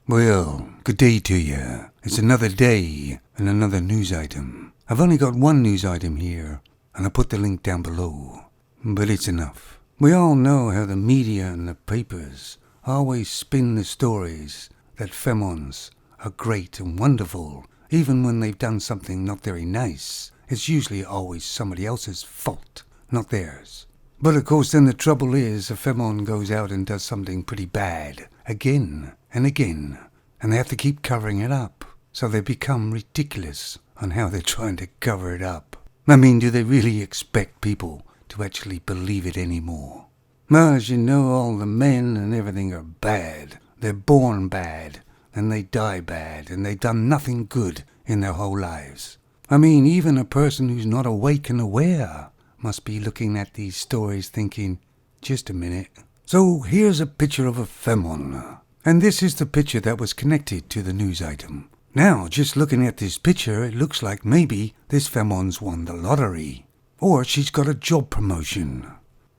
Well, good day to you. It's another day and another news item. I've only got one news item here, and I put the link down below. But it's enough. We all know how the media and the papers always spin the stories that femons are great and wonderful, even when they've done something not very nice. It's usually always somebody else's fault, not theirs. But of course then the trouble is a femon goes out and does something pretty bad, again and again, and they have to keep covering it up. So they become ridiculous on how they're trying to cover it up. I mean, do they really expect people to actually believe it anymore? Well, as you know, all the men and everything are bad. They're born bad, and they die bad, and they've done nothing good in their whole lives. I mean, even a person who's not awake and aware must be looking at these stories thinking, just a minute. So here's a picture of a femon, and this is the picture that was connected to the news item. Now, just looking at this picture, it looks like maybe this femon's won the lottery, or she's got a job promotion,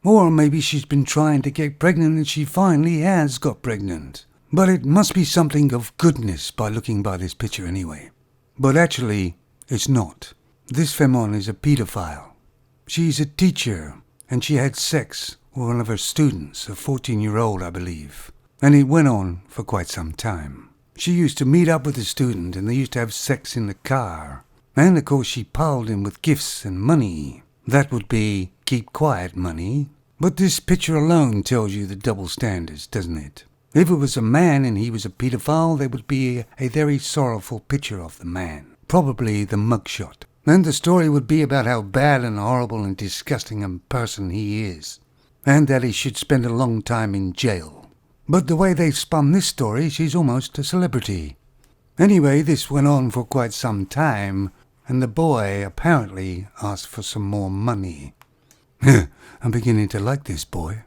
or maybe she's been trying to get pregnant and she finally has got pregnant. But it must be something of goodness by looking by this picture anyway. But actually, it's not. This femon is a pedophile. She's a teacher, and she had sex with one of her students, a 14-year-old, I believe. And it went on for quite some time. She used to meet up with the student, and they used to have sex in the car. And of course she piled him with gifts and money. That would be keep quiet money. But this picture alone tells you the double standards, doesn't it? If it was a man and he was a pedophile, there would be a very sorrowful picture of the man. Probably the mugshot. And the story would be about how bad and horrible and disgusting a person he is, and that he should spend a long time in jail. But the way they spun this story, she's almost a celebrity. Anyway, this went on for quite some time, and the boy apparently asked for some more money. I'm beginning to like this boy.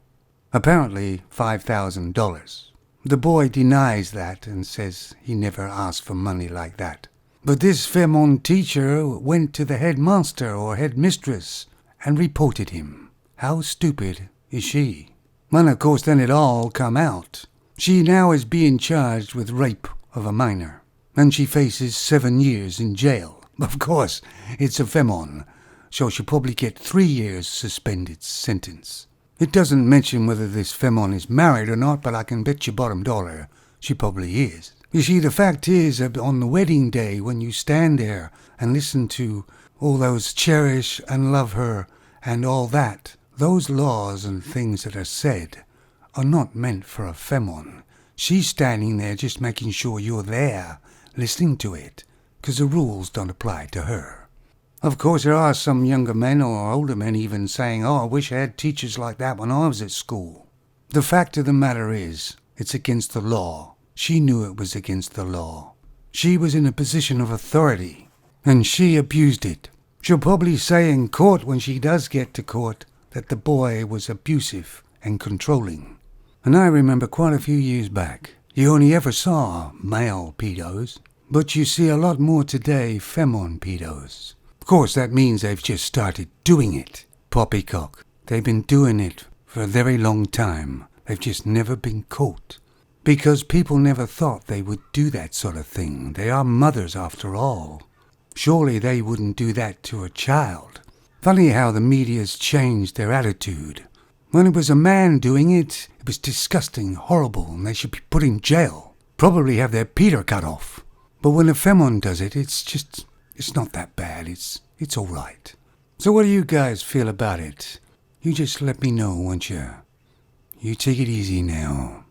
Apparently $5,000. The boy denies that and says he never asked for money like that. But this femon teacher went to the headmaster or headmistress and reported him. How stupid is she? Well, of course, then it all come out. She now is being charged with rape of a minor, and she faces 7 years in jail. Of course, it's a femon, so she'll probably get 3 years suspended sentence. It doesn't mention whether this femon is married or not, but I can bet you bottom dollar she probably is. You see, the fact is that on the wedding day, when you stand there and listen to all those cherish and love her and all that, those laws and things that are said are not meant for a femon. She's standing there just making sure you're there, listening to it, because the rules don't apply to her. Of course, there are some younger men or older men even saying, I wish I had teachers like that when I was at school. The fact of the matter is, it's against the law. She knew it was against the law. She was in a position of authority, and she abused it. She'll probably say in court, when she does get to court, that the boy was abusive and controlling. And I remember quite a few years back, you only ever saw male pedos, but you see a lot more today femon pedos. Of course, that means they've just started doing it. Poppycock. They've been doing it for a very long time. They've just never been caught. Because people never thought they would do that sort of thing. They are mothers after all. Surely they wouldn't do that to a child. Funny how the media's changed their attitude. When it was a man doing it, it was disgusting, horrible, and they should be put in jail. Probably have their Peter cut off. But when a femon does it, it's not that bad. It's all right. So what do you guys feel about it? You just let me know, won't you? You take it easy now.